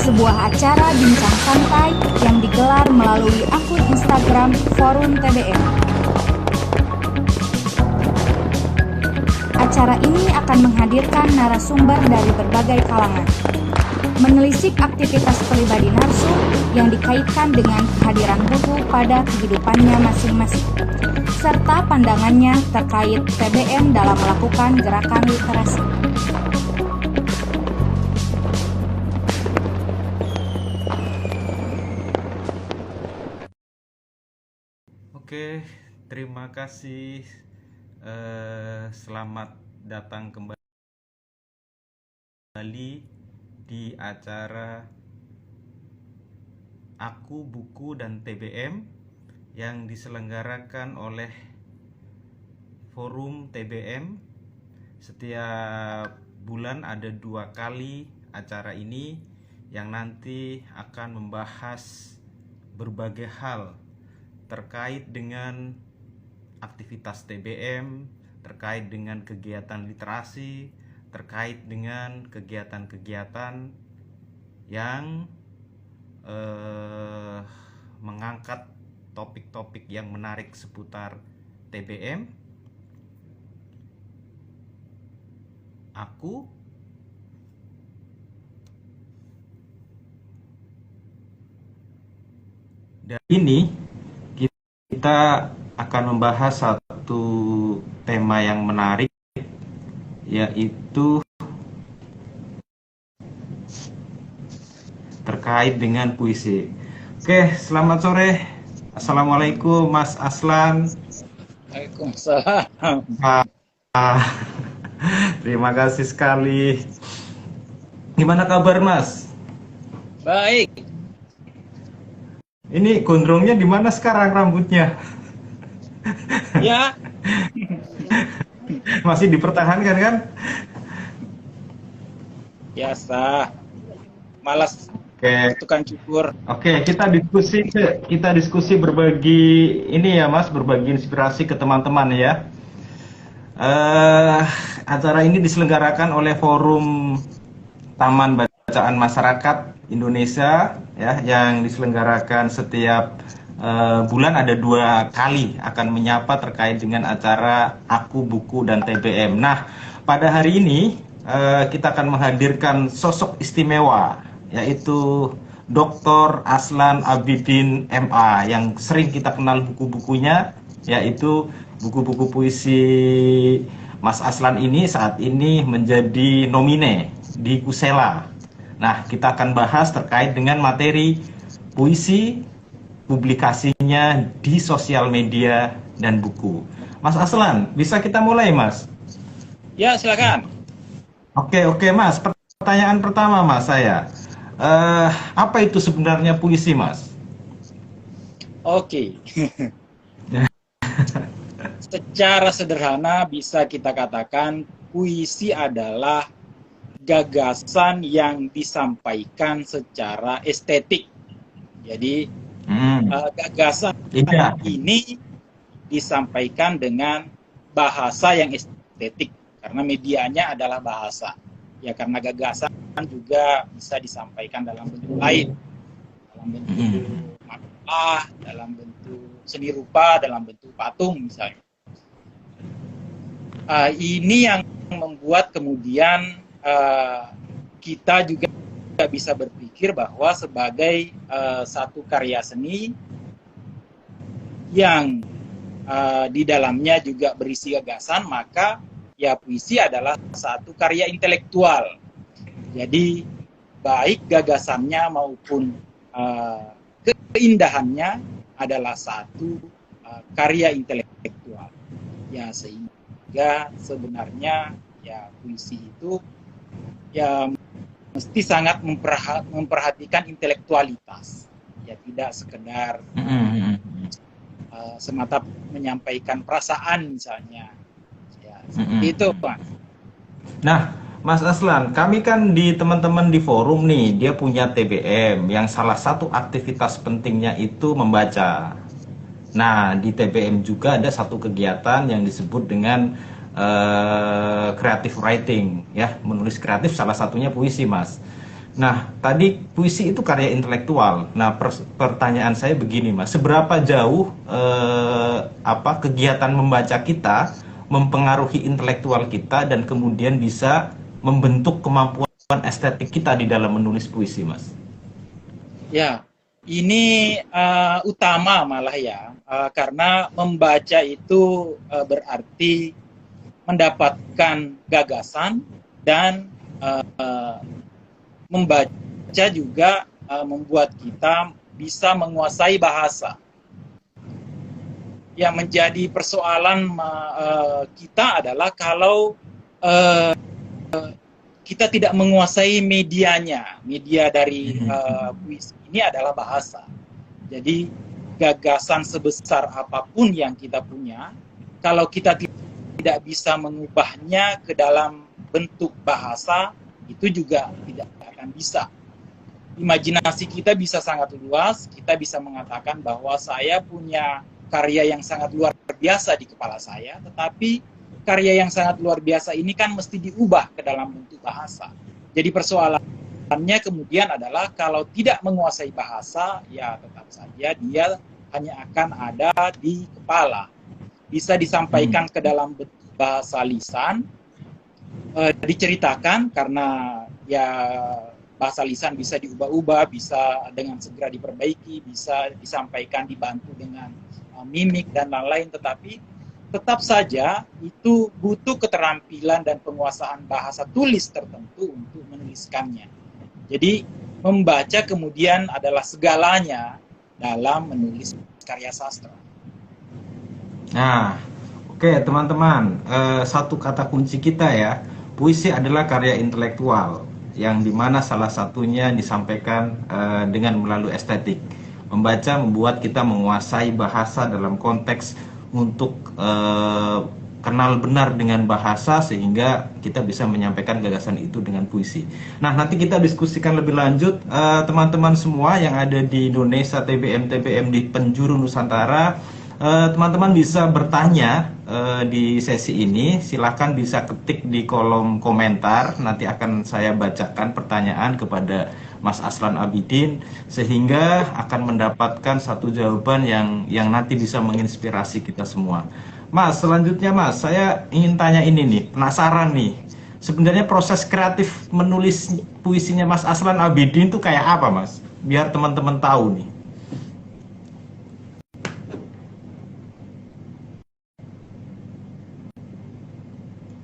sebuah acara bincang santai yang digelar melalui akun Instagram Forum TBM. Acara ini akan menghadirkan narasumber dari berbagai kalangan, menelisik aktivitas pribadi narsum yang dikaitkan dengan kehadiran buku pada kehidupannya masing-masing, serta pandangannya terkait TBM dalam melakukan gerakan literasi. Oke, terima kasih. Selamat datang kembali di acara Aku, Buku, dan TBM yang diselenggarakan oleh Forum TBM. Setiap bulan ada 2 kali acara ini yang nanti akan membahas berbagai hal terkait dengan aktivitas TBM, terkait dengan kegiatan literasi, terkait dengan kegiatan-kegiatan yang mengangkat topik-topik yang menarik seputar TBM. Aku dan ini kita akan membahas satu tema yang menarik, yaitu terkait dengan puisi. Oke, selamat sore. Assalamualaikum Mas Aslan. Waalaikumsalam. Terima kasih sekali. Gimana kabar Mas? Baik. Ini gondrongnya di mana sekarang rambutnya? Ya. Masih dipertahankan kan? Biasa. Malas. Oke. Tukang cukur. Oke, kita diskusi berbagi ini ya Mas, berbagi inspirasi ke teman-teman ya. Acara ini diselenggarakan oleh Forum Taman Bacaan Masyarakat Indonesia ya, yang diselenggarakan setiap bulan ada 2 kali akan menyapa terkait dengan acara Aku, Buku, dan TBM. Nah, pada hari ini kita akan menghadirkan sosok istimewa, yaitu Dr. Aslan Abidin MA, yang sering kita kenal buku-bukunya, yaitu buku-buku puisi. Mas Aslan ini saat ini menjadi nomine di Kusela. Nah, kita akan bahas terkait dengan materi puisi, publikasinya di sosial media dan buku. Mas Aslan, bisa kita mulai, Mas? Ya, silakan. Oke, Mas. Pertanyaan pertama, Mas, saya. Apa itu sebenarnya puisi, Mas? Oke. Secara sederhana bisa kita katakan puisi adalah gagasan yang disampaikan secara estetik. Jadi gagasan ini disampaikan dengan bahasa yang estetik karena medianya adalah bahasa. Ya, karena gagasan juga bisa disampaikan dalam bentuk lain, dalam bentuk makalah, dalam bentuk seni rupa, dalam bentuk patung misalnya. Ini yang membuat kemudian kita juga bisa berpikir bahwa sebagai satu karya seni yang di dalamnya juga berisi gagasan, maka ya puisi adalah satu karya intelektual. Jadi baik gagasannya maupun keindahannya adalah satu karya intelektual. Ya, sehingga sebenarnya ya puisi itu ya mesti sangat memperhatikan intelektualitas, ya tidak sekedar semata menyampaikan perasaan misalnya, ya seperti itu Pak. Nah, Mas Aslan, kami kan di teman-teman di forum nih, dia punya TBM yang salah satu aktivitas pentingnya itu membaca. Nah, di TBM juga ada satu kegiatan yang disebut dengan creative writing, ya, menulis kreatif, salah satunya puisi, Mas. Nah, tadi puisi itu karya intelektual. Nah, pertanyaan saya begini, Mas, seberapa jauh kegiatan membaca kita mempengaruhi intelektual kita dan kemudian bisa membentuk kemampuan estetik kita di dalam menulis puisi, Mas? Ya, ini utama malah ya, karena membaca itu berarti mendapatkan gagasan dan membaca juga membuat kita bisa menguasai bahasa. Yang menjadi persoalan kita adalah kalau kita tidak menguasai medianya. Media dari puisi ini adalah bahasa. Jadi gagasan sebesar apapun yang kita punya, kalau kita tidak bisa mengubahnya ke dalam bentuk bahasa, itu juga tidak akan bisa. Imajinasi kita bisa sangat luas, kita bisa mengatakan bahwa saya punya karya yang sangat luar biasa di kepala saya, tetapi karya yang sangat luar biasa ini kan mesti diubah ke dalam bentuk bahasa. Jadi persoalannya kemudian adalah kalau tidak menguasai bahasa, ya tetap saja dia hanya akan ada di kepala. Bisa disampaikan ke dalam bentuk bahasa lisan, diceritakan karena ya bahasa lisan bisa diubah-ubah, bisa dengan segera diperbaiki, bisa disampaikan dibantu dengan mimik dan lain-lain, tetapi tetap saja itu butuh keterampilan dan penguasaan bahasa tulis tertentu untuk menuliskannya. Jadi membaca kemudian adalah segalanya dalam menulis karya sastra. Nah, oke teman-teman, satu kata kunci kita ya, puisi adalah karya intelektual yang dimana salah satunya disampaikan dengan melalui estetik. Membaca membuat kita menguasai bahasa dalam konteks untuk kenal benar dengan bahasa sehingga kita bisa menyampaikan gagasan itu dengan puisi. Nah, nanti kita diskusikan lebih lanjut teman-teman semua yang ada di Indonesia, TBM di penjuru Nusantara. Teman-teman bisa bertanya di sesi ini, silahkan bisa ketik di kolom komentar, nanti akan saya bacakan pertanyaan kepada Mas Aslan Abidin sehingga akan mendapatkan satu jawaban yang nanti bisa menginspirasi kita semua. Mas, selanjutnya Mas, saya ingin tanya ini nih, penasaran nih. Sebenarnya proses kreatif menulis puisinya Mas Aslan Abidin itu kayak apa, Mas? Biar teman-teman tahu nih.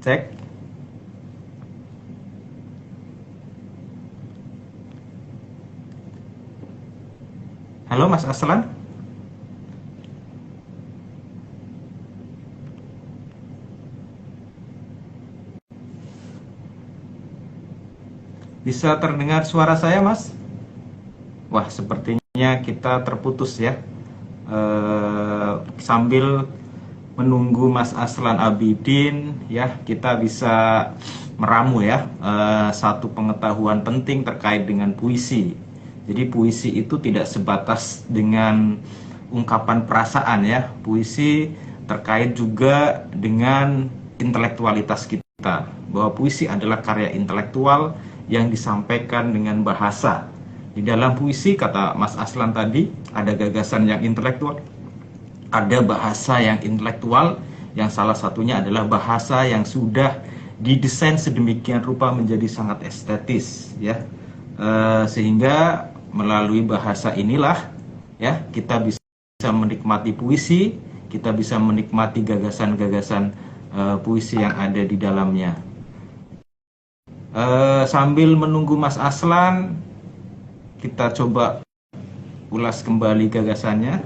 Cek. Halo Mas Aslan. Bisa terdengar suara saya, Mas? Wah, sepertinya kita terputus ya. Sambil menunggu Mas Aslan Abidin ya, kita bisa meramu ya satu pengetahuan penting terkait dengan puisi. Jadi puisi itu tidak sebatas dengan ungkapan perasaan ya. Puisi terkait juga dengan intelektualitas kita. Bahwa puisi adalah karya intelektual yang disampaikan dengan bahasa. Di dalam puisi, kata Mas Aslan tadi, ada gagasan yang intelektual, ada bahasa yang intelektual, yang salah satunya adalah bahasa yang sudah didesain sedemikian rupa menjadi sangat estetis ya. Sehingga melalui bahasa inilah ya kita bisa menikmati puisi, kita bisa menikmati gagasan-gagasan puisi yang ada di dalamnya. Sambil menunggu Mas Aslan, kita coba ulas kembali gagasannya.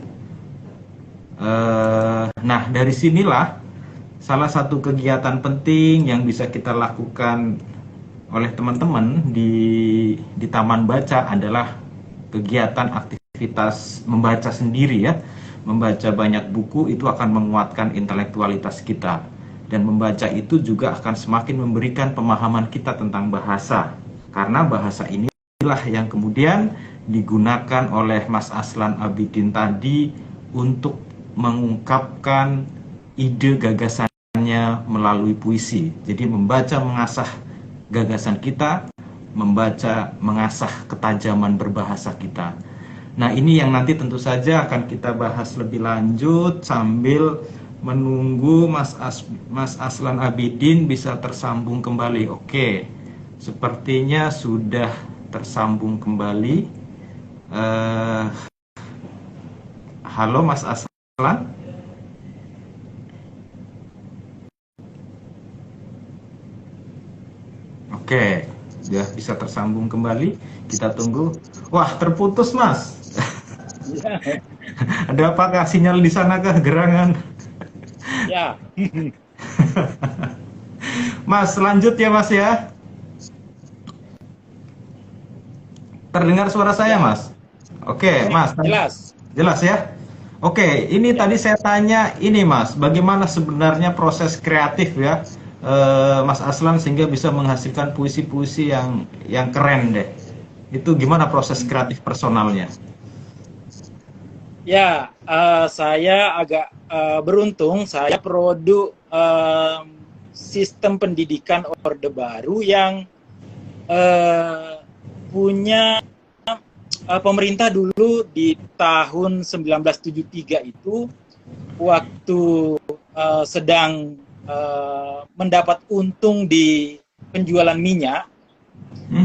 Nah, dari sinilah salah satu kegiatan penting yang bisa kita lakukan oleh teman-teman di Taman Baca adalah kegiatan aktivitas membaca sendiri ya. Membaca banyak buku itu akan menguatkan intelektualitas kita. Dan membaca itu juga akan semakin memberikan pemahaman kita tentang bahasa. Karena bahasa inilah yang kemudian digunakan oleh Mas Aslan Abidin tadi untuk mengungkapkan ide gagasannya melalui puisi. Jadi membaca mengasah gagasan kita, membaca, mengasah ketajaman berbahasa kita. Nah, ini yang nanti tentu saja akan kita bahas lebih lanjut sambil menunggu Mas Aslan Abidin bisa tersambung kembali. Oke, sepertinya sudah tersambung kembali. Halo Mas Aslan. Oke, sudah bisa tersambung kembali. Kita tunggu. Wah, terputus Mas. Ada apakah sinyal di sana kah gerangan? Ya. Mas, lanjut ya Mas ya. Terdengar suara saya Mas? Oke, Mas. Jelas. Jelas ya? Oke, ini tadi saya tanya ini Mas, bagaimana sebenarnya proses kreatif ya Mas Aslan sehingga bisa menghasilkan puisi-puisi yang keren deh. Itu gimana proses kreatif personalnya? Ya, saya agak beruntung. Saya produk sistem pendidikan Orde Baru yang punya pemerintah dulu di tahun 1973 itu waktu sedang mendapat untung di penjualan minyak.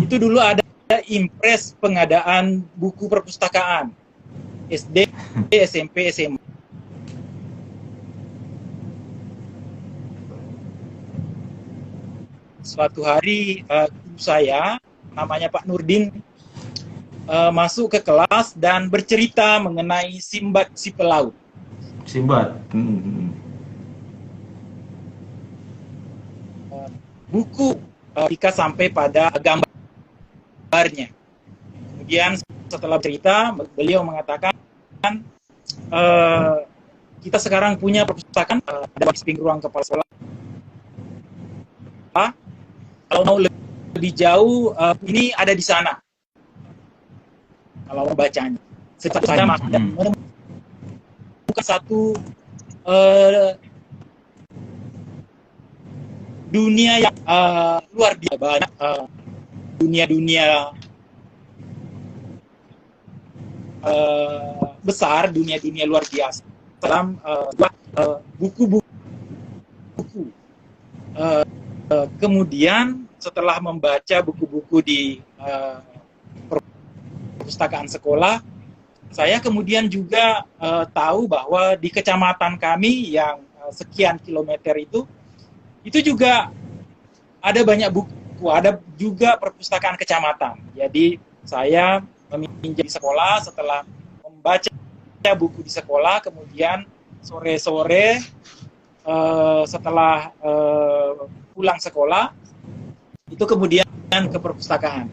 Itu dulu ada impres pengadaan buku perpustakaan SD, SMP, SMA. Suatu hari guru saya, namanya Pak Nurdin, masuk ke kelas dan bercerita mengenai Simbad si pelaut. Simbad. Buku ketika sampai pada gambarnya. Kemudian setelah cerita, beliau mengatakan, kita sekarang punya perpustakaan ada di samping ruang kepala sekolah. Kalau mau lebih jauh, ini ada di sana. Kalau membacanya, setelah saya menemukan satu dunia yang luar biasa, banyak dunia-dunia besar, dunia-dunia luar biasa dalam buku-buku. Kemudian setelah membaca buku-buku di perpustakaan sekolah, saya kemudian juga tahu bahwa di kecamatan kami yang sekian kilometer itu juga ada banyak buku, ada juga perpustakaan kecamatan. Jadi saya meminjam di sekolah, setelah membaca buku di sekolah, kemudian sore-sore setelah pulang sekolah, itu kemudian ke perpustakaan.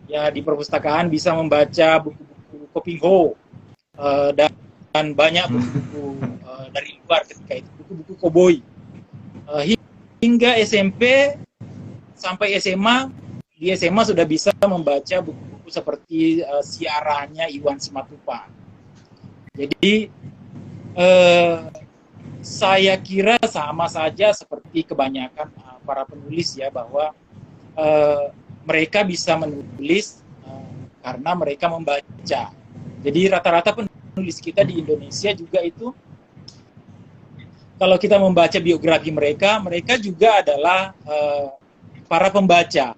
Ya, di perpustakaan bisa membaca buku-buku Kopingho dan banyak buku-buku dari luar ketika itu, buku-buku koboi. Hingga SMP sampai SMA, di SMA sudah bisa membaca buku-buku seperti Siarahnya Iwan Simatupang. Jadi saya kira sama saja seperti kebanyakan para penulis ya, bahwa mereka bisa menulis karena mereka membaca. Jadi rata-rata penulis kita di Indonesia juga itu, kalau kita membaca biografi mereka, mereka juga adalah para pembaca.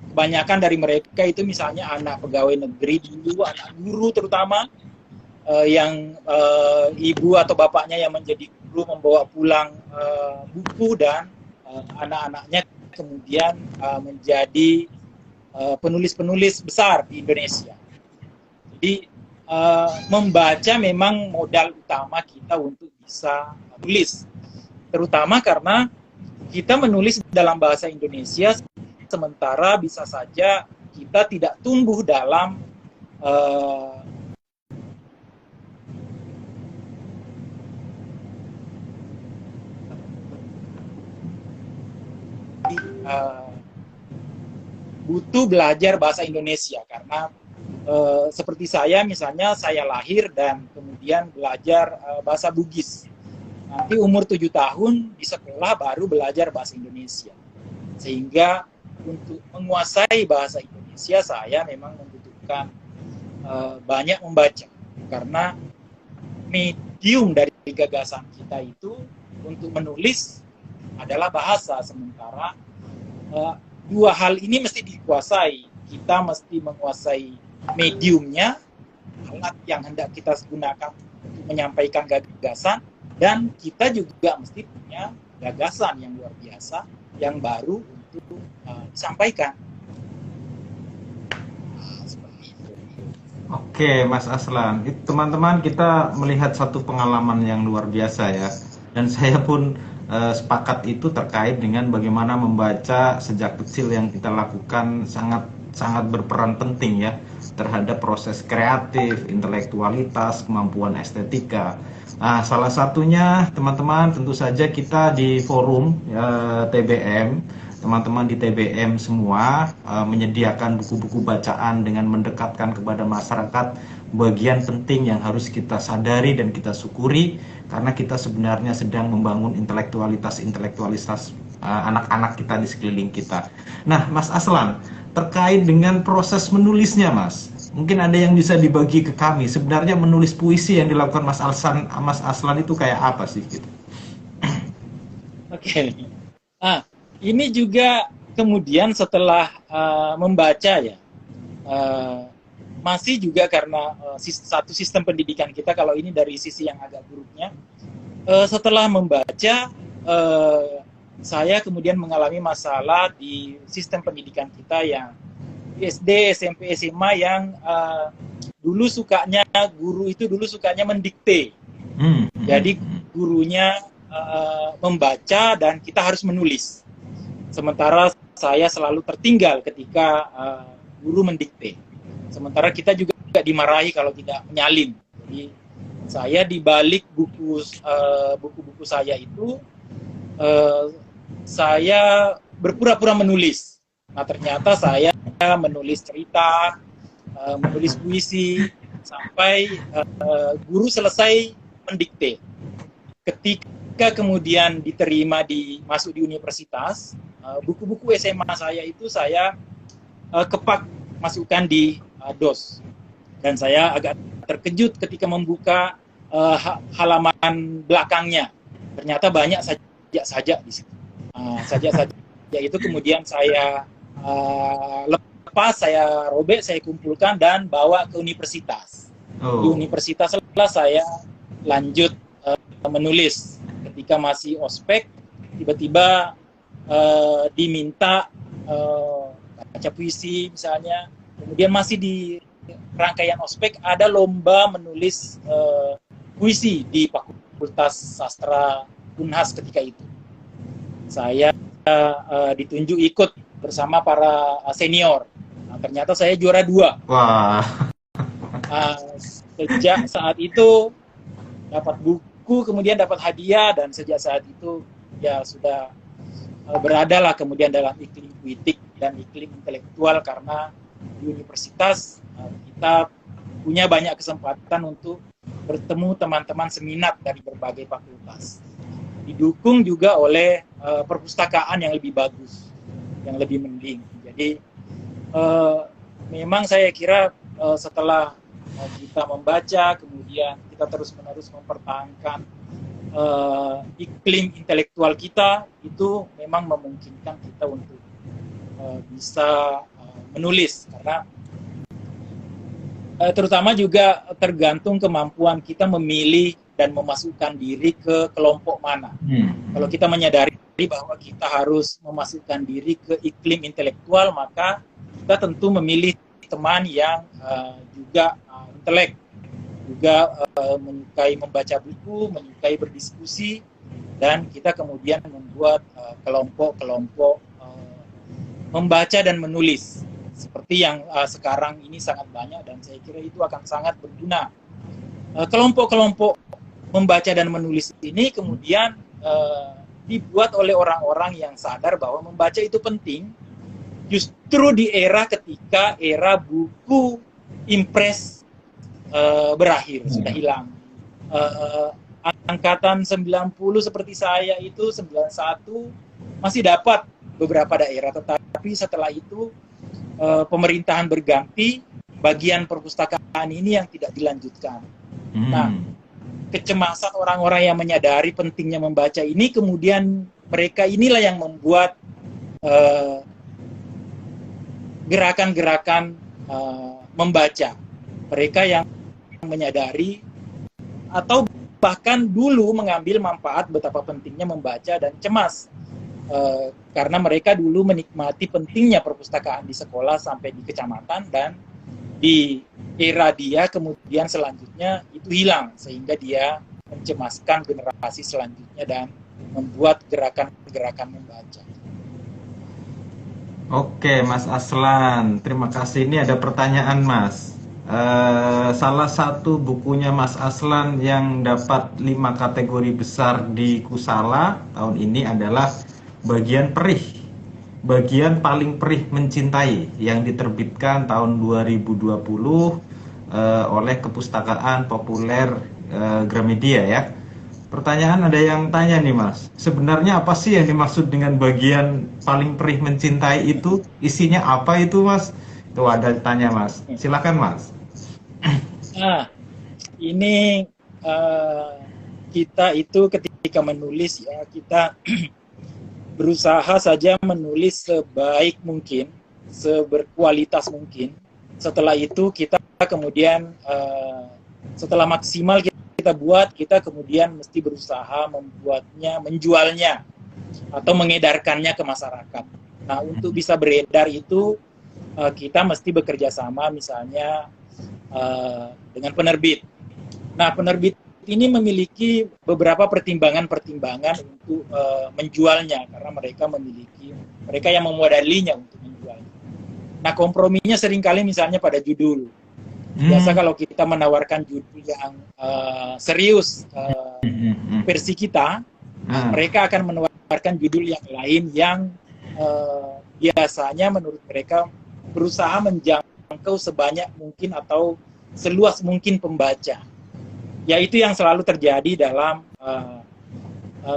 Kebanyakan dari mereka itu misalnya anak pegawai negeri dulu, anak guru terutama, yang ibu atau bapaknya yang menjadi guru membawa pulang buku, dan anak-anaknya kemudian menjadi penulis-penulis besar di Indonesia. Jadi membaca memang modal utama kita untuk bisa menulis, terutama karena kita menulis dalam bahasa Indonesia, sementara bisa saja kita tidak tumbuh dalam butuh belajar bahasa Indonesia, karena seperti saya misalnya, saya lahir dan kemudian belajar bahasa Bugis. Nanti umur 7 tahun di sekolah baru belajar bahasa Indonesia. Sehingga untuk menguasai bahasa Indonesia saya memang membutuhkan banyak membaca, karena medium dari gagasan kita itu untuk menulis adalah bahasa, sementara dua hal ini mesti dikuasai. Kita mesti menguasai mediumnya, alat yang hendak kita gunakan untuk menyampaikan gagasan, dan kita juga mesti punya gagasan yang luar biasa, yang baru untuk disampaikan. Seperti itu. Oke, Mas Aslan. Teman-teman, kita melihat satu pengalaman yang luar biasa ya. Dan saya pun sepakat itu terkait dengan bagaimana membaca sejak kecil yang kita lakukan sangat berperan penting ya terhadap proses kreatif, intelektualitas, kemampuan estetika. Nah, salah satunya teman-teman tentu saja kita di forum TBM, teman-teman di TBM semua menyediakan buku-buku bacaan dengan mendekatkan kepada masyarakat bagian penting yang harus kita sadari dan kita syukuri, karena kita sebenarnya sedang membangun intelektualitas anak-anak kita di sekeliling kita. Nah, Mas Aslan, terkait dengan proses menulisnya, Mas, mungkin ada yang bisa dibagi ke kami. Sebenarnya menulis puisi yang dilakukan Mas Aslan itu kayak apa sih gitu? Oke. Ini juga kemudian setelah membaca ya, masih juga karena satu sistem pendidikan kita, kalau ini dari sisi yang agak buruknya, setelah membaca saya kemudian mengalami masalah di sistem pendidikan kita yang SD, SMP, SMA yang guru itu sukanya mendikte. Jadi gurunya membaca dan kita harus menulis. Sementara saya selalu tertinggal ketika guru mendikte. Sementara kita juga dimarahi kalau tidak menyalin. Jadi saya di balik buku-buku saya itu saya berpura-pura menulis. Nah, ternyata saya menulis cerita, menulis puisi sampai guru selesai mendikte. Ketika kemudian diterima masuk di universitas, buku-buku SMA saya itu saya kepak masukkan di DOS, dan saya agak terkejut ketika membuka halaman belakangnya. Ternyata banyak sajak di situ. Sajak itu kemudian saya lepas, saya robek, saya kumpulkan dan bawa ke universitas. Di universitas setelah saya lanjut menulis. Ketika masih ospek, tiba-tiba diminta baca puisi misalnya. Kemudian masih di rangkaian ospek ada lomba menulis puisi di Fakultas Sastra Unhas ketika itu. Saya ditunjuk ikut bersama para senior. Nah, ternyata saya juara 2. Wah. Sejak saat itu dapat buku, kemudian dapat hadiah, dan sejak saat itu ya sudah beradalah kemudian dalam iklim puitik dan iklim intelektual, karena di universitas kita punya banyak kesempatan untuk bertemu teman-teman seminat dari berbagai fakultas. Didukung juga oleh perpustakaan yang lebih bagus, yang lebih mending. Jadi memang saya kira setelah kita membaca, kemudian kita terus-menerus mempertahankan iklim intelektual kita, itu memang memungkinkan kita untuk bisa menulis, karena terutama juga tergantung kemampuan kita memilih dan memasukkan diri ke kelompok mana. Kalau kita menyadari bahwa kita harus memasukkan diri ke iklim intelektual, maka kita tentu memilih teman yang juga intelek, juga menyukai membaca buku, menyukai berdiskusi, dan kita kemudian membuat kelompok-kelompok membaca dan menulis. Seperti yang sekarang ini sangat banyak, dan saya kira itu akan sangat berguna. Kelompok-kelompok membaca dan menulis ini kemudian dibuat oleh orang-orang yang sadar bahwa membaca itu penting, justru di era ketika era buku impres berakhir, sudah hilang. Angkatan 90 seperti saya itu 91 masih dapat beberapa daerah, tetapi tetapi setelah itu pemerintahan berganti, bagian perpustakaan ini yang tidak dilanjutkan. Nah, kecemasan orang-orang yang menyadari pentingnya membaca ini, kemudian mereka inilah yang membuat gerakan-gerakan membaca. Mereka yang menyadari atau bahkan dulu mengambil manfaat betapa pentingnya membaca dan cemas. Karena mereka dulu menikmati pentingnya perpustakaan di sekolah sampai di kecamatan, dan di era dia kemudian selanjutnya itu hilang, sehingga dia mencemaskan generasi selanjutnya dan membuat gerakan-gerakan membaca. Oke, Mas Aslan, terima kasih. Ini ada pertanyaan, Mas. Salah satu bukunya Mas Aslan yang dapat 5 kategori besar di Kusala tahun ini adalah Bagian Perih, Bagian Paling Perih Mencintai, yang diterbitkan tahun 2020 oleh Kepustakaan Populer Gramedia ya. Pertanyaan, ada yang tanya nih Mas, sebenarnya apa sih yang dimaksud dengan bagian paling perih mencintai itu? Isinya apa itu Mas? Itu ada tanya Mas, silakan Mas. Nah, ini kita itu ketika menulis ya, kita berusaha saja menulis sebaik mungkin, seberkualitas mungkin. Setelah itu kita kemudian setelah maksimal kita buat, kita kemudian mesti berusaha membuatnya, menjualnya atau mengedarkannya ke masyarakat. Nah, untuk bisa beredar itu kita mesti bekerja sama misalnya dengan penerbit. Nah, penerbit ini memiliki beberapa pertimbangan-pertimbangan untuk menjualnya, karena mereka yang memodalinya untuk menjualnya. Nah, komprominya seringkali misalnya pada judul. Biasa kalau kita menawarkan judul yang serius versi kita, mereka akan menawarkan judul yang lain yang biasanya menurut mereka berusaha menjangkau sebanyak mungkin atau seluas mungkin pembaca. Ya, itu yang selalu terjadi dalam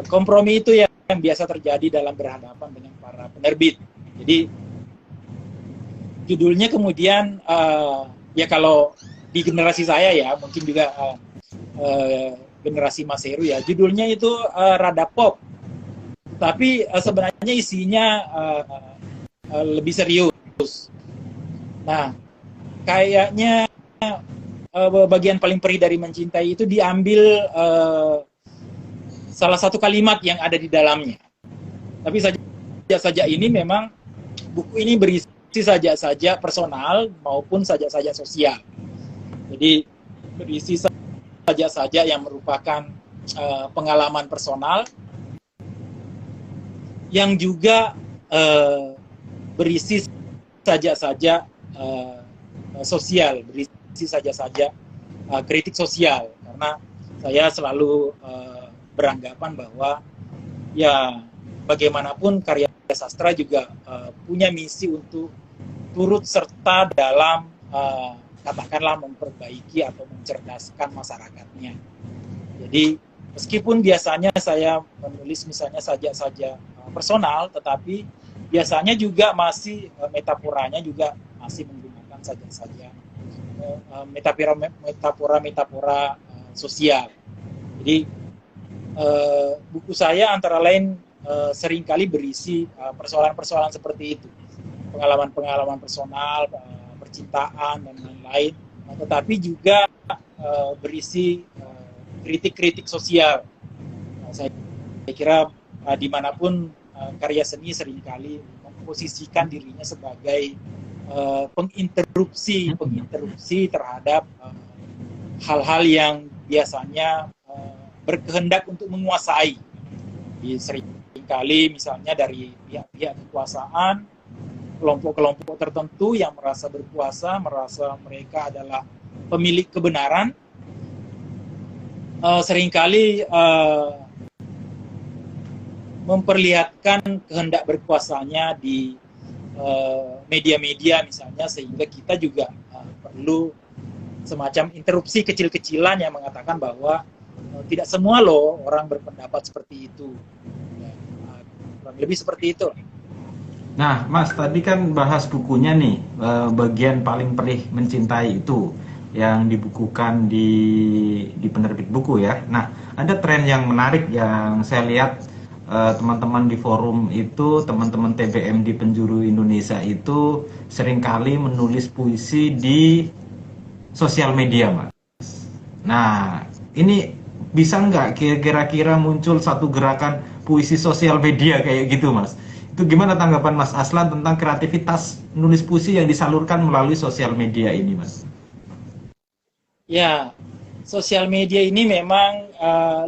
kompromi itu yang biasa terjadi dalam berhadapan dengan para penerbit. Jadi judulnya kemudian ya kalau di generasi saya ya, mungkin juga generasi Mas Heru ya, judulnya itu rada pop, tapi sebenarnya isinya lebih serius. Nah, kayaknya bagian paling perih dari mencintai itu diambil salah satu kalimat yang ada di dalamnya. Tapi saja ini memang buku ini berisi saja personal maupun saja sosial. Jadi berisi saja yang merupakan pengalaman personal yang juga berisi saja sosial, berisi saja kritik sosial, karena saya selalu beranggapan bahwa ya bagaimanapun karya sastra juga punya misi untuk turut serta dalam katakanlah memperbaiki atau mencerdaskan masyarakatnya. Jadi meskipun biasanya saya menulis misalnya saja personal, tetapi biasanya juga masih metaforanya juga masih menggunakan saja metafora sosial. Jadi buku saya antara lain seringkali berisi persoalan-persoalan seperti itu, pengalaman-pengalaman personal, percintaan dan lain-lain, tetapi juga berisi kritik-kritik sosial. Saya kira dimanapun karya seni seringkali memposisikan dirinya sebagai penginteraksi terhadap hal-hal yang biasanya berkehendak untuk menguasai. Seringkali misalnya dari pihak-pihak kekuasaan, kelompok-kelompok tertentu yang merasa berkuasa, merasa mereka adalah pemilik kebenaran, seringkali memperlihatkan kehendak berkuasanya di media-media misalnya, sehingga kita juga perlu semacam interupsi kecil-kecilan yang mengatakan bahwa tidak semua loh orang berpendapat seperti itu. Ya, kurang lebih seperti itu. Nah, Mas, tadi kan bahas bukunya nih, bagian paling perih mencintai itu yang dibukukan di penerbit buku ya. Nah, ada tren yang menarik yang saya lihat teman-teman di forum itu, teman-teman TBM di penjuru Indonesia itu seringkali menulis puisi di sosial media, Mas. Nah, ini bisa nggak kira-kira muncul satu gerakan puisi sosial media kayak gitu, Mas? Itu gimana tanggapan Mas Aslan tentang kreativitas nulis puisi yang disalurkan melalui sosial media ini, Mas? Ya, sosial media ini memang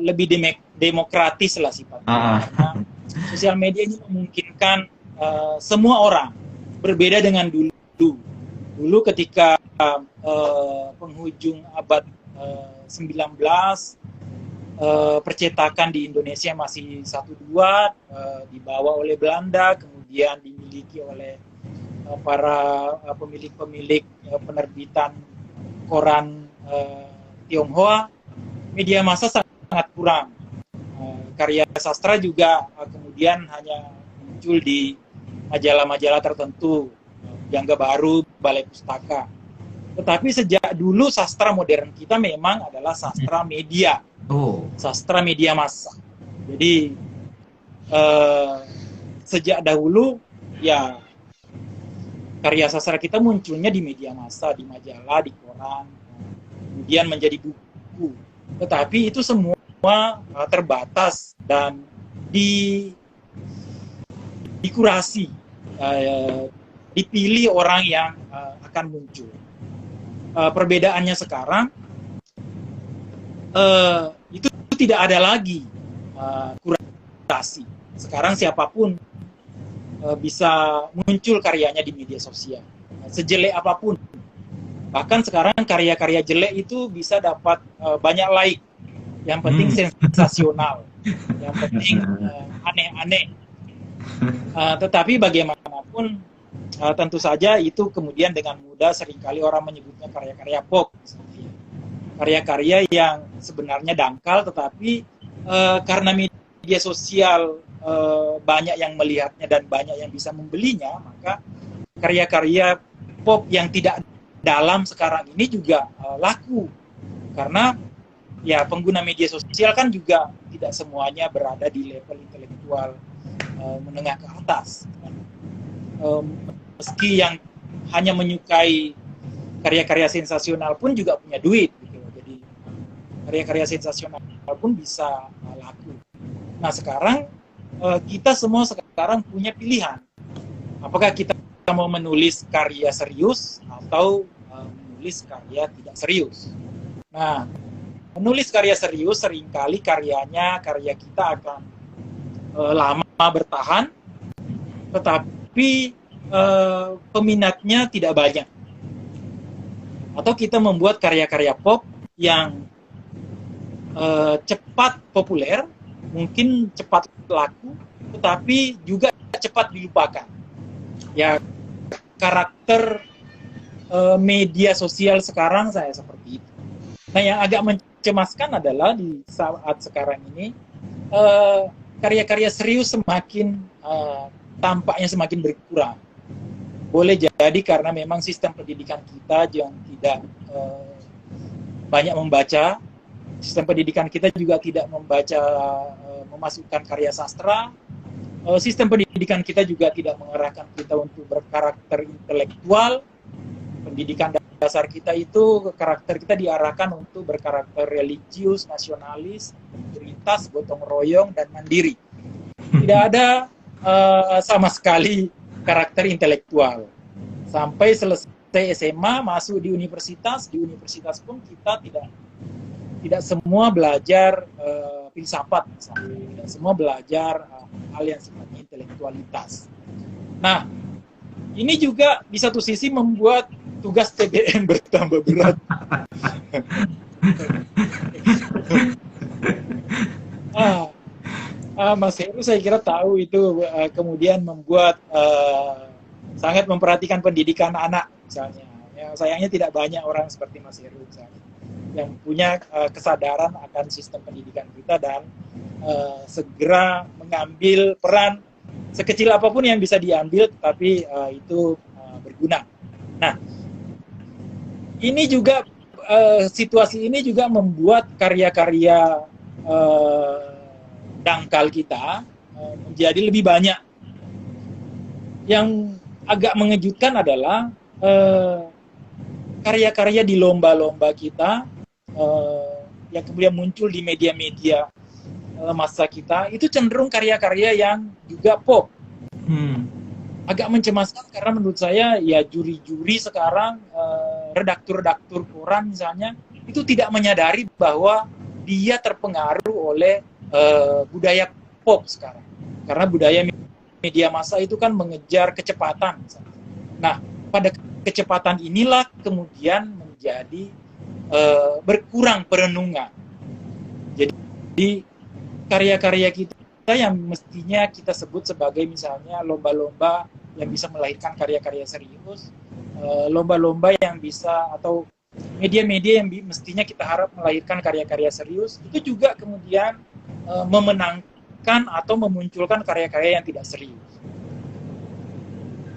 lebih demokratis lah sifatnya, Ah, karena sosial media ini memungkinkan semua orang, berbeda dengan dulu. Dulu ketika penghujung abad 19, percetakan di Indonesia masih satu dua, dibawa oleh Belanda, kemudian dimiliki oleh para pemilik-pemilik penerbitan koran Tionghoa. Media massa sangat kurang. Karya sastra juga kemudian hanya muncul di majalah-majalah tertentu, Gangga Baru, Balai Pustaka. Tetapi sejak dulu sastra modern kita memang adalah sastra media, oh, sastra media massa. Jadi sejak dahulu ya karya sastra kita munculnya di media massa, di majalah, di koran, kemudian menjadi buku. Tetapi itu semua terbatas dan dikurasi, dipilih orang yang akan muncul. Perbedaannya sekarang itu tidak ada lagi kurasi. Sekarang siapapun bisa muncul karyanya di media sosial, sejelek apapun. Bahkan sekarang karya-karya jelek itu bisa dapat banyak like. Yang penting sensasional, yang penting aneh-aneh. Tetapi bagaimanapun, tentu saja itu kemudian dengan mudah seringkali orang menyebutnya karya-karya pop. Karya-karya yang sebenarnya dangkal, tetapi karena media sosial banyak yang melihatnya dan banyak yang bisa membelinya, maka karya-karya pop yang tidak dalam sekarang ini juga laku. Karena ya pengguna media sosial kan juga tidak semuanya berada di level intelektual menengah ke atas. Meski yang hanya menyukai karya-karya sensasional pun juga punya duit, gitu. Jadi karya-karya sensasional pun bisa laku. Nah sekarang kita semua sekarang punya pilihan. Apakah kita mau menulis karya serius atau menulis karya tidak serius? Nah, menulis karya serius seringkali karya kita akan lama bertahan, tetapi peminatnya tidak banyak. Atau kita membuat karya-karya pop yang cepat populer, mungkin cepat laku, tetapi juga cepat dilupakan. Ya, karakter media sosial sekarang saya seperti itu. Nah, yang agak mencemaskan adalah di saat sekarang ini karya-karya serius semakin tampaknya semakin berkurang. Boleh jadi karena memang sistem pendidikan kita yang tidak banyak membaca. Sistem pendidikan kita juga tidak memasukkan karya sastra. Sistem pendidikan kita juga tidak mengarahkan kita untuk berkarakter intelektual. Pendidikan dasar kita itu, karakter kita diarahkan untuk berkarakter religius, nasionalis, integritas, gotong royong, dan mandiri. Tidak ada sama sekali karakter intelektual. Sampai selesai SMA, masuk di universitas pun kita tidak semua belajar filsafat misalnya, tidak semua belajar hal yang sifatnya intelektualitas. Nah, ini juga di satu sisi membuat tugas TBM bertambah berat. Mas Heru saya kira tahu itu kemudian membuat sangat memperhatikan pendidikan anak misalnya. Ya, sayangnya tidak banyak orang seperti Mas Heru misalnya yang punya kesadaran akan sistem pendidikan kita dan segera mengambil peran sekecil apapun yang bisa diambil, tapi itu berguna. Nah, ini juga situasi ini juga membuat karya-karya dangkal kita menjadi lebih banyak. Yang agak mengejutkan adalah karya-karya di lomba-lomba kita yang kemudian muncul di media-media masa kita itu cenderung karya-karya yang juga pop. Agak mencemaskan karena menurut saya ya juri-juri sekarang, redaktur-redaktur koran misalnya, itu tidak menyadari bahwa dia terpengaruh oleh budaya pop sekarang. Karena budaya media massa itu kan mengejar kecepatan misalnya. Nah, pada kecepatan inilah kemudian menjadi berkurang perenungan. Jadi karya-karya kita yang mestinya kita sebut sebagai misalnya lomba-lomba yang bisa melahirkan karya-karya serius, lomba-lomba yang bisa atau media-media yang mestinya kita harap melahirkan karya-karya serius, itu juga kemudian memenangkan atau memunculkan karya-karya yang tidak serius.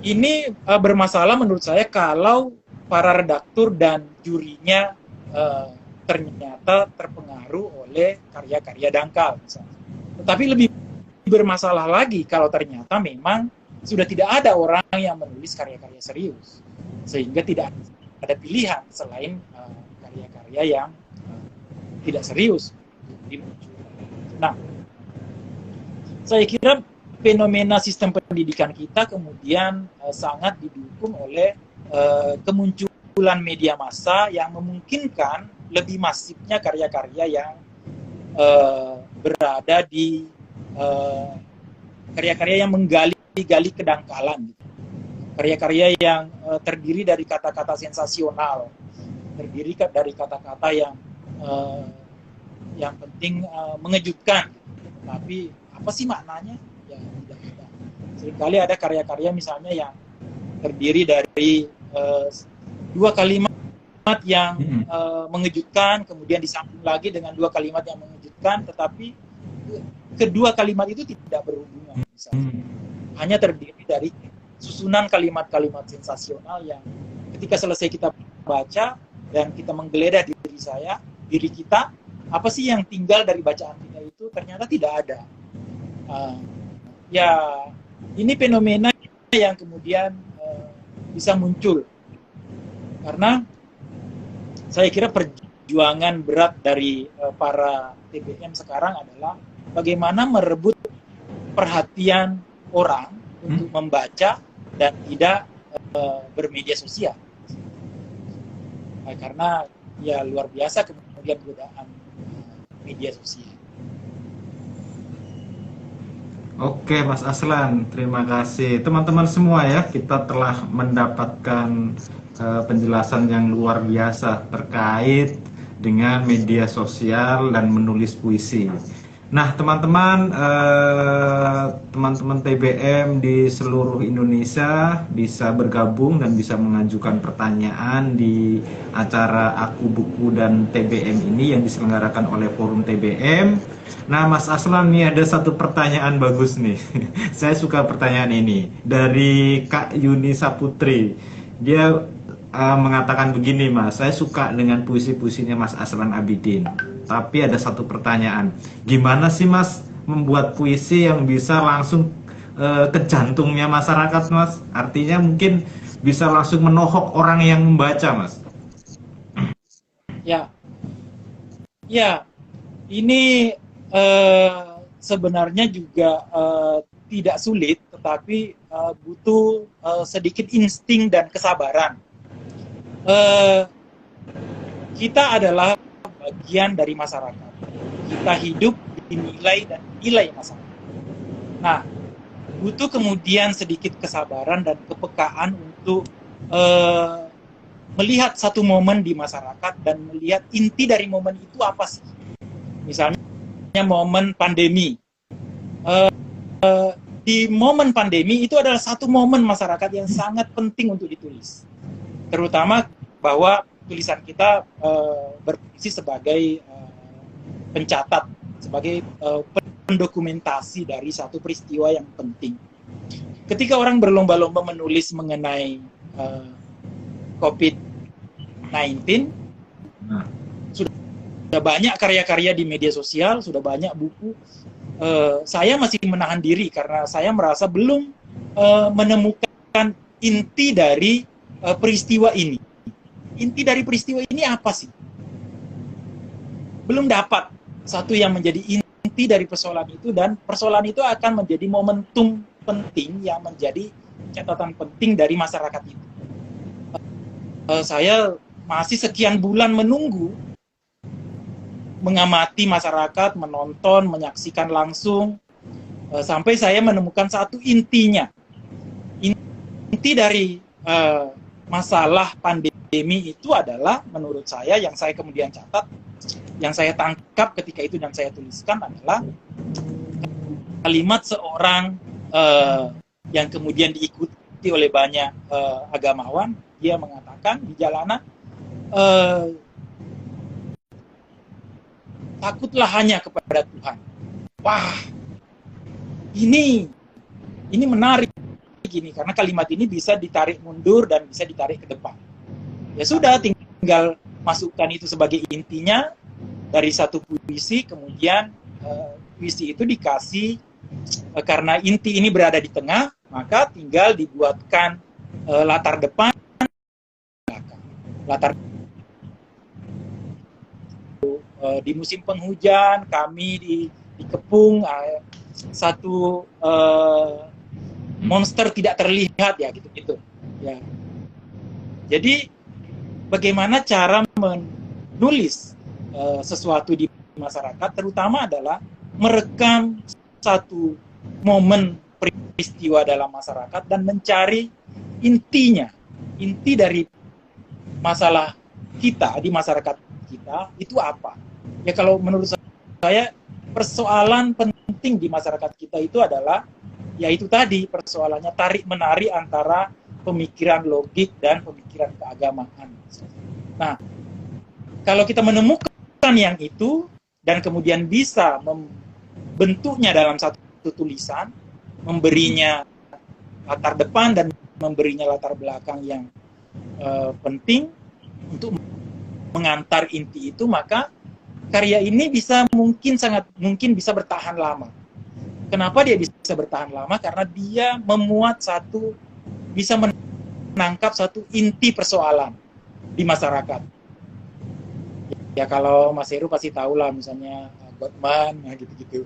Ini bermasalah menurut saya kalau para redaktur dan jurinya ternyata terpengaruh oleh karya-karya dangkal misalnya. Tetapi lebih bermasalah lagi kalau ternyata memang sudah tidak ada orang yang menulis karya-karya serius, sehingga tidak ada pilihan selain karya-karya yang tidak serius dimunculkan. Nah, saya kira fenomena sistem pendidikan kita kemudian sangat didukung oleh kemunculan media massa yang memungkinkan lebih masifnya karya-karya yang berada di karya-karya yang menggali kedangkalan, gitu. Karya-karya yang terdiri dari kata-kata sensasional, terdiri dari kata-kata yang penting mengejutkan, gitu. Tapi apa sih maknanya? Ya tidak ada. Seringkali ada karya-karya misalnya yang terdiri dari dua kalimat yang mengejutkan, kemudian disambung lagi dengan dua kalimat yang mengejutkan, tetapi kedua kalimat itu tidak berhubungan misalnya. Hanya terdiri dari susunan kalimat-kalimat sensasional yang ketika selesai kita baca dan kita menggeledah diri kita, apa sih yang tinggal dari bacaan kita itu ternyata tidak ada. Ya, ini fenomena yang kemudian bisa muncul karena saya kira perjuangan berat dari para TBM sekarang adalah bagaimana merebut perhatian orang untuk membaca dan tidak bermedia sosial. Karena ya luar biasa kemudian godaan media sosial. Oke, Mas Aslan, terima kasih. Teman-teman semua ya, kita telah mendapatkan penjelasan yang luar biasa terkait dengan media sosial dan menulis puisi. Nah, teman-teman TBM di seluruh Indonesia bisa bergabung dan bisa mengajukan pertanyaan di acara Aku Buku dan TBM ini yang diselenggarakan oleh Forum TBM. Nah, Mas Aslan, nih ada satu pertanyaan bagus nih. Saya suka pertanyaan ini dari Kak Yuni Saputri. Dia mengatakan begini, Mas, saya suka dengan puisi-puisinya Mas Aslan Abidin. Tapi ada satu pertanyaan, gimana sih Mas membuat puisi yang bisa langsung ke jantungnya masyarakat, Mas? Artinya mungkin bisa langsung menohok orang yang membaca, Mas. Ya, ini sebenarnya juga tidak sulit, tetapi butuh sedikit insting dan kesabaran. Kita adalah bagian dari masyarakat. Kita hidup dinilai dan nilai masyarakat. Nah, butuh kemudian sedikit kesabaran dan kepekaan untuk melihat satu momen di masyarakat dan melihat inti dari momen itu apa sih. Misalnya momen pandemi. Di momen pandemi itu adalah satu momen masyarakat yang sangat penting untuk ditulis. Terutama bahwa tulisan kita berfungsi sebagai pencatat, sebagai pendokumentasi dari satu peristiwa yang penting. Ketika orang berlomba-lomba menulis mengenai COVID-19, sudah banyak karya-karya di media sosial, sudah banyak buku. Saya masih menahan diri karena saya merasa belum menemukan inti dari peristiwa ini. Inti dari peristiwa ini apa sih? Belum dapat satu yang menjadi inti dari persoalan itu, dan persoalan itu akan menjadi momentum penting yang menjadi catatan penting dari masyarakat itu. Saya masih sekian bulan menunggu, mengamati masyarakat, menonton, menyaksikan langsung, sampai saya menemukan satu intinya. Inti dari masalah pandemi itu adalah, menurut saya, yang saya kemudian catat, yang saya tangkap ketika itu dan saya tuliskan adalah kalimat seorang yang kemudian diikuti oleh banyak agamawan. Dia mengatakan di jalanan, takutlah hanya kepada Tuhan. Wah, ini menarik gini, karena kalimat ini bisa ditarik mundur dan bisa ditarik ke depan. Ya sudah, tinggal masukkan itu sebagai intinya dari satu puisi, kemudian puisi itu dikasih, karena inti ini berada di tengah, maka tinggal dibuatkan latar depan, latar di musim penghujan, kami dikepung satu monster tidak terlihat, ya gitu-gitu. Ya. Jadi bagaimana cara menulis sesuatu di masyarakat, terutama adalah merekam satu momen peristiwa dalam masyarakat dan mencari intinya, inti dari masalah kita di masyarakat kita itu apa. Ya, kalau menurut saya persoalan penting di masyarakat kita itu adalah, yaitu tadi persoalannya tarik-menarik antara pemikiran logik dan pemikiran keagamaan. Nah, kalau kita menemukan yang itu dan kemudian bisa membentuknya dalam satu tulisan, memberinya latar depan dan memberinya latar belakang yang penting untuk mengantar inti itu, maka karya ini sangat mungkin bisa bertahan lama. Kenapa dia bisa bertahan lama? Karena dia bisa menangkap satu inti persoalan di masyarakat. Ya, kalau Mas Heru pasti tahu lah, misalnya Gottman, gitu-gitu.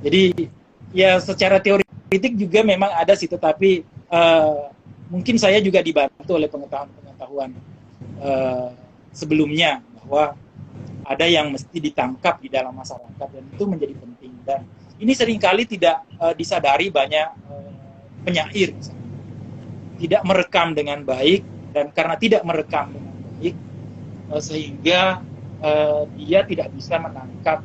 Jadi ya secara teoritik juga memang ada sih, tetapi mungkin saya juga dibantu oleh pengetahuan sebelumnya bahwa ada yang mesti ditangkap di dalam masyarakat, dan itu menjadi penting. Dan ini seringkali tidak disadari banyak penyair, misalnya. Tidak merekam dengan baik, dan karena tidak merekam dengan baik, sehingga dia tidak bisa menangkap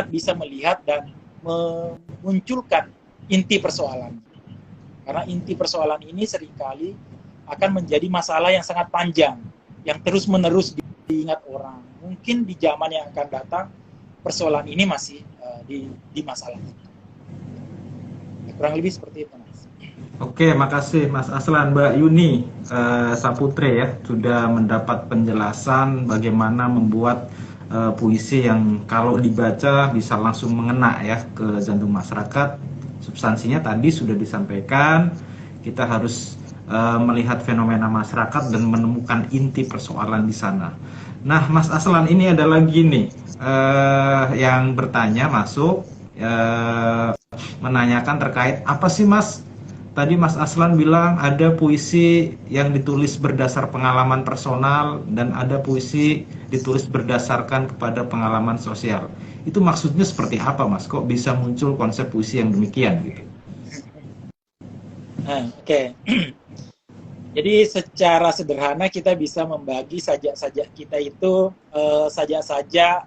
bisa melihat dan memunculkan inti persoalan. Karena inti persoalan ini seringkali akan menjadi masalah yang sangat panjang, yang terus-menerus diingat orang. Mungkin di zaman yang akan datang, persoalan ini masih di masalah. Ya, kurang lebih seperti itu, Mas. Oke, makasih Mas Aslan. Mbak Yuni Saputre ya, sudah mendapat penjelasan bagaimana membuat puisi yang kalau dibaca bisa langsung mengena ya ke jantung masyarakat. Substansinya tadi sudah disampaikan, kita harus melihat fenomena masyarakat dan menemukan inti persoalan di sana. Nah, Mas Aslan, ini ada lagi nih yang bertanya masuk, menanyakan terkait apa sih Mas? Tadi Mas Aslan bilang ada puisi yang ditulis berdasar pengalaman personal dan ada puisi ditulis berdasarkan kepada pengalaman sosial. Itu maksudnya seperti apa, Mas? Kok bisa muncul konsep puisi yang demikian? Gitu? Oke. Jadi secara sederhana kita bisa membagi sajak-sajak kita itu sajak-sajak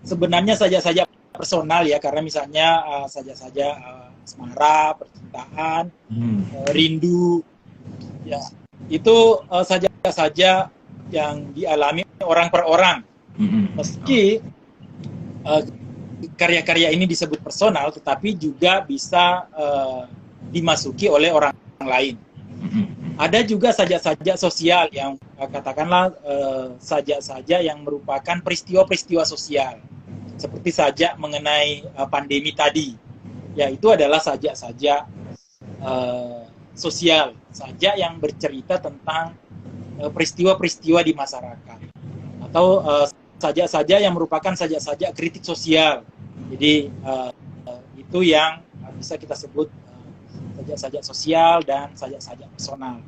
sebenarnya sajak-sajak personal ya, karena misalnya sajak-sajak asmara, percintaan, rindu, ya itu sajak-sajak yang dialami orang per orang. Meski karya-karya ini disebut personal, tetapi juga bisa dimasuki oleh orang lain. Ada juga sajak-sajak sosial yang katakanlah sajak-sajak yang merupakan peristiwa-peristiwa sosial, seperti sajak mengenai pandemi tadi. Ya, itu adalah sajak-sajak sosial, sajak yang bercerita tentang peristiwa-peristiwa di masyarakat. Atau sajak-sajak yang merupakan sajak-sajak kritik sosial. Jadi itu yang bisa kita sebut sajak-sajak sosial dan sajak-sajak personal.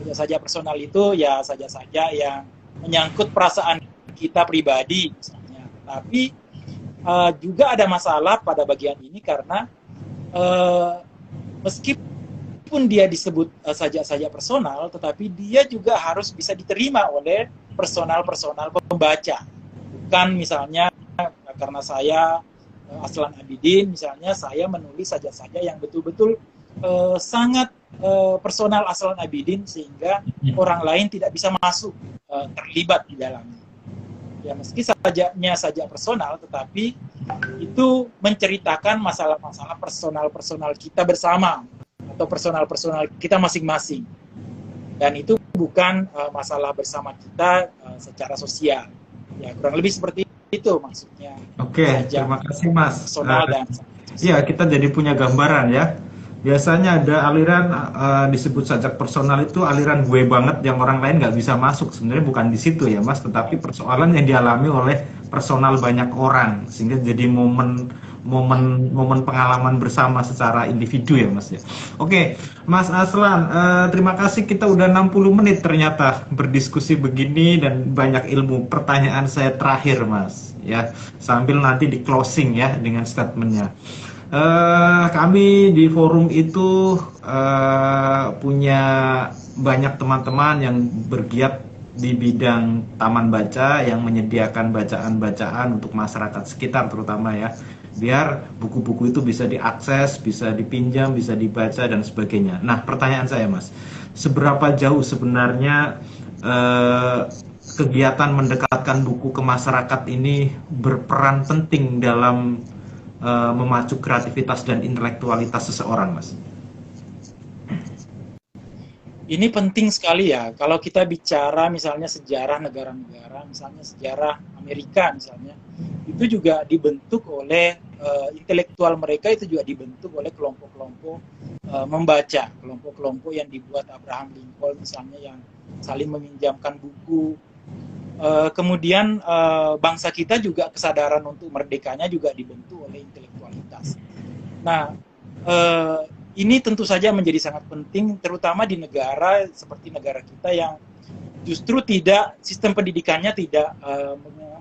Sajak-sajak personal itu ya sajak-sajak yang menyangkut perasaan kita pribadi misalnya. Tapi juga ada masalah pada bagian ini karena meskipun dia disebut sajak-sajak personal, tetapi dia juga harus bisa diterima oleh personal-personal pembaca. Bukan misalnya karena saya Aslan Abidin, misalnya saya menulis sajak-sajak yang betul-betul sangat personal Aslan Abidin sehingga orang lain tidak bisa masuk terlibat di dalamnya. Ya, meski sajaknya sajak personal, tetapi itu menceritakan masalah-masalah personal kita bersama atau personal kita masing-masing. Dan itu bukan masalah bersama kita secara sosial. Ya, kurang lebih seperti itu maksudnya. Oke, terima kasih Mas. Personal dan iya, kita jadi punya gambaran ya. Biasanya ada aliran disebut sajak personal itu aliran gue banget yang orang lain nggak bisa masuk. Sebenarnya bukan di situ ya Mas, tetapi persoalan yang dialami oleh personal banyak orang sehingga jadi momen pengalaman bersama secara individu ya Mas ya. Oke, Mas Aslan, terima kasih, kita udah 60 menit ternyata berdiskusi begini dan banyak ilmu. Pertanyaan saya terakhir Mas ya, sambil nanti di closing ya dengan statementnya. Kami di forum itu punya banyak teman-teman yang bergiat di bidang taman baca yang menyediakan bacaan-bacaan untuk masyarakat sekitar terutama ya, biar buku-buku itu bisa diakses, bisa dipinjam, bisa dibaca dan sebagainya. Nah, pertanyaan saya Mas, seberapa jauh sebenarnya kegiatan mendekatkan buku ke masyarakat ini berperan penting dalam memacu kreativitas dan intelektualitas seseorang, Mas? Ini penting sekali ya. Kalau kita bicara misalnya sejarah negara-negara, misalnya sejarah Amerika misalnya, itu juga dibentuk oleh intelektual mereka, itu juga dibentuk oleh kelompok-kelompok membaca, kelompok-kelompok yang dibuat Abraham Lincoln misalnya yang saling meminjamkan buku. Kemudian bangsa kita juga kesadaran untuk merdekanya juga dibentuk oleh intelektualitas. Nah, ini tentu saja menjadi sangat penting, terutama di negara seperti negara kita yang justru tidak, sistem pendidikannya tidak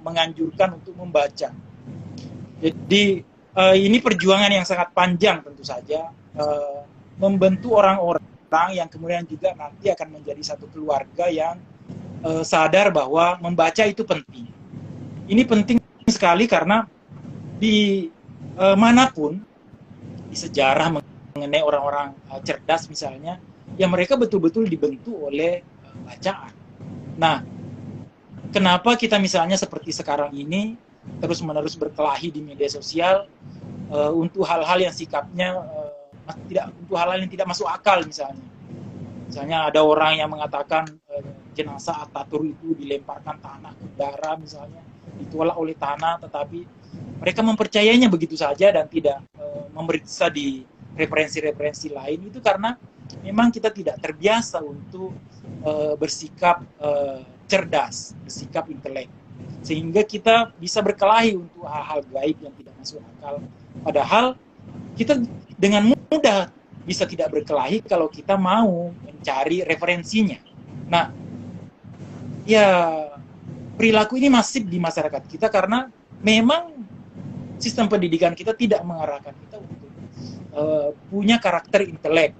menganjurkan untuk membaca. Jadi ini perjuangan yang sangat panjang tentu saja, membentuk orang-orang yang kemudian juga nanti akan menjadi satu keluarga yang sadar bahwa membaca itu penting. Ini penting sekali karena di manapun di sejarah mengenai orang-orang cerdas misalnya, ya mereka betul-betul dibentuk oleh bacaan. Nah, kenapa kita misalnya seperti sekarang ini terus-menerus berkelahi di media sosial untuk hal-hal yang sikapnya untuk hal-hal yang tidak masuk akal misalnya. Misalnya ada orang yang mengatakan jenazah Ataturk itu dilemparkan tanah ke udara misalnya, ditolak oleh tanah, tetapi mereka mempercayainya begitu saja dan tidak memeriksa di referensi-referensi lain. Itu karena memang kita tidak terbiasa untuk bersikap cerdas, bersikap intelek, sehingga kita bisa berkelahi untuk hal-hal gaib yang tidak masuk akal. Padahal kita dengan mudah bisa tidak berkelahi kalau kita mau mencari referensinya. Nah, ya perilaku ini masif di masyarakat kita karena memang sistem pendidikan kita tidak mengarahkan kita untuk punya karakter intelek.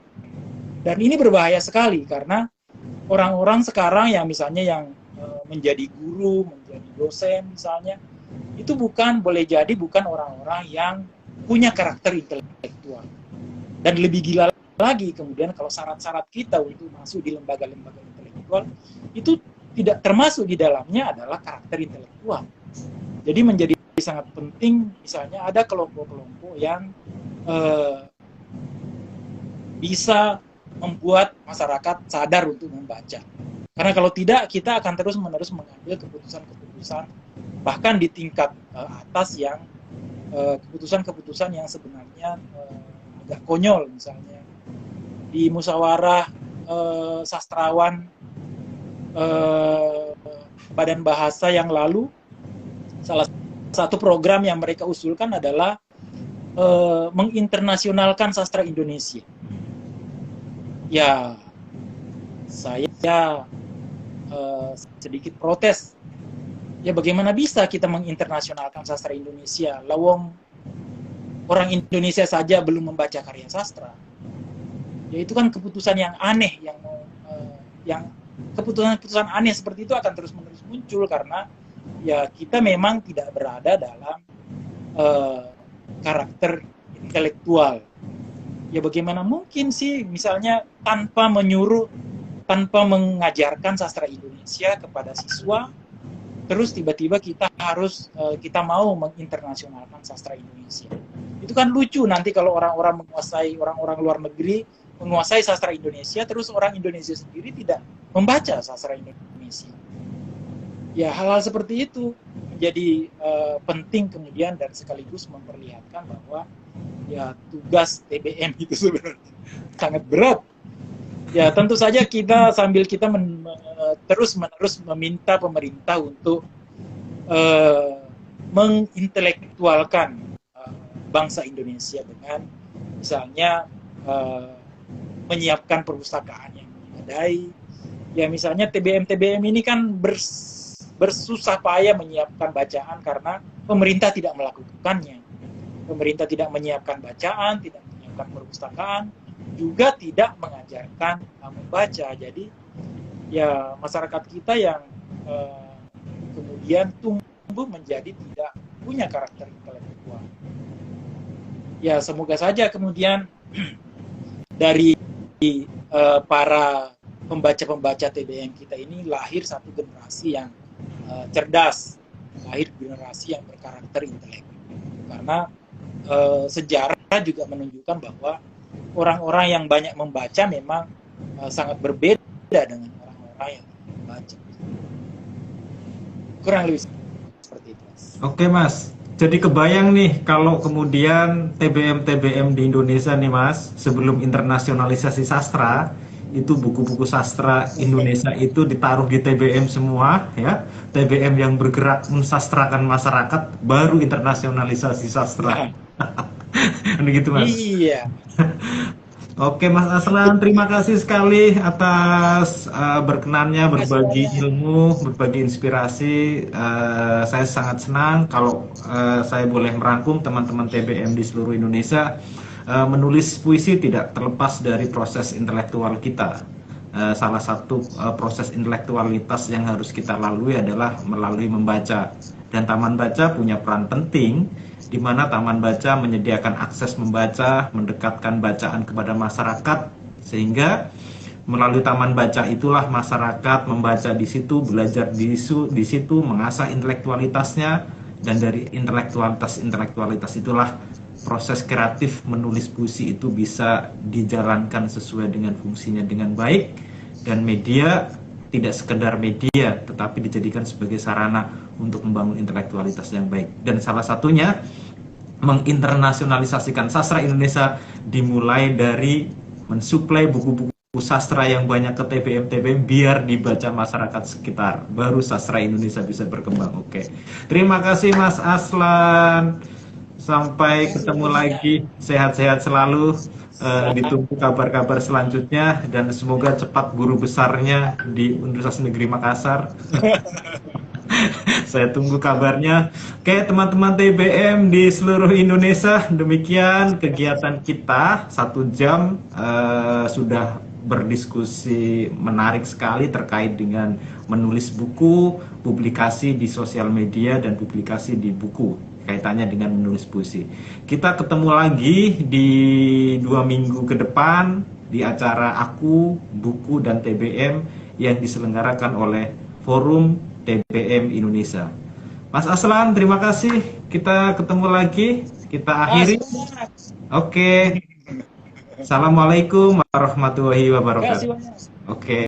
Dan ini berbahaya sekali karena orang-orang sekarang yang misalnya yang menjadi guru, menjadi dosen misalnya, itu boleh jadi bukan orang-orang yang punya karakter intelektual. Dan lebih gila lagi kemudian kalau syarat-syarat kita untuk masuk di lembaga-lembaga intelektual itu tidak termasuk di dalamnya adalah karakter intelektual. Jadi menjadi sangat penting misalnya ada kelompok-kelompok yang bisa membuat masyarakat sadar untuk membaca. Karena kalau tidak, kita akan terus-menerus mengambil keputusan-keputusan, bahkan di tingkat atas yang keputusan-keputusan yang sebenarnya agak konyol. Misalnya di musyawarah sastrawan Badan Bahasa yang lalu, salah satu program yang mereka usulkan adalah menginternasionalkan sastra Indonesia. Ya, saya sedikit protes. Ya, bagaimana bisa kita menginternasionalkan sastra Indonesia? Lawong orang Indonesia saja belum membaca karya sastra. Ya, itu kan keputusan yang aneh, yang keputusan-keputusan aneh seperti itu akan terus-menerus muncul karena ya kita memang tidak berada dalam karakter intelektual. Ya bagaimana mungkin sih misalnya tanpa mengajarkan sastra Indonesia kepada siswa, terus tiba-tiba kita mau menginternasionalkan sastra Indonesia. Itu kan lucu nanti kalau orang luar negeri menguasai sastra Indonesia, terus orang Indonesia sendiri tidak membaca sastra Indonesia. Ya hal-hal seperti itu menjadi penting kemudian dan sekaligus memperlihatkan bahwa ya tugas TBM itu sebenarnya sangat berat. Ya tentu saja sambil kita terus-menerus meminta pemerintah untuk mengintelektualkan bangsa Indonesia dengan misalnya menyiapkan perpustakaan yang memadai. Ya misalnya TBM ini kan bersusah payah menyiapkan bacaan karena pemerintah tidak melakukannya. Pemerintah tidak menyiapkan bacaan, tidak menyiapkan perpustakaan, juga tidak mengajarkan membaca. Jadi ya masyarakat kita yang kemudian tumbuh menjadi tidak punya karakter intelektual. Ya semoga saja kemudian dari para pembaca-pembaca TBM kita ini lahir satu generasi yang cerdas, lahir generasi yang berkarakter intelektual. Karena sejarah juga menunjukkan bahwa orang-orang yang banyak membaca memang sangat berbeda dengan orang-orang yang membaca. Kurang lebih seperti itu, Mas. Oke, Mas. Jadi kebayang nih kalau kemudian TBM di Indonesia nih, Mas, sebelum internasionalisasi sastra, itu buku-buku sastra Indonesia itu ditaruh di TBM semua, ya. TBM yang bergerak mensastrakan masyarakat, baru internasionalisasi sastra. Begitu, Mas. Iya. Oke, Mas Aslan, terima kasih sekali atas berkenannya berbagi ilmu, berbagi inspirasi. Saya sangat senang kalau saya boleh merangkum teman-teman TBM di seluruh Indonesia. Menulis puisi tidak terlepas dari proses intelektual kita. Salah satu proses intelektualitas yang harus kita lalui adalah melalui membaca. Dan Taman Baca punya peran penting, di mana Taman Baca menyediakan akses membaca, mendekatkan bacaan kepada masyarakat, sehingga melalui Taman Baca itulah masyarakat membaca di situ, belajar di situ, mengasah intelektualitasnya, dan dari intelektualitas itulah proses kreatif menulis puisi itu bisa dijalankan sesuai dengan fungsinya dengan baik, dan media tidak sekedar media, tetapi dijadikan sebagai sarana untuk membangun intelektualitas yang baik. Dan salah satunya menginternasionalisasikan sastra Indonesia dimulai dari mensuplai buku-buku sastra yang banyak ke TBM biar dibaca masyarakat sekitar. Baru sastra Indonesia bisa berkembang. Oke. Terima kasih Mas Aslan. Sampai ketemu lagi. Sehat-sehat selalu. Ditunggu kabar-kabar selanjutnya dan semoga cepat guru besarnya di Universitas Negeri Makassar. Saya tunggu kabarnya. Oke, teman-teman TBM di seluruh Indonesia, demikian kegiatan kita 1 jam sudah berdiskusi menarik sekali terkait dengan menulis buku, publikasi di sosial media, dan publikasi di buku, kaitannya dengan menulis puisi. Kita ketemu lagi di 2 minggu ke depan di acara Aku, Buku, dan TBM yang diselenggarakan oleh Forum TBM Indonesia. Mas Aslan, terima kasih. Kita ketemu lagi. Kita akhiri. Oke. Assalamualaikum warahmatullahi wabarakatuh. Oke.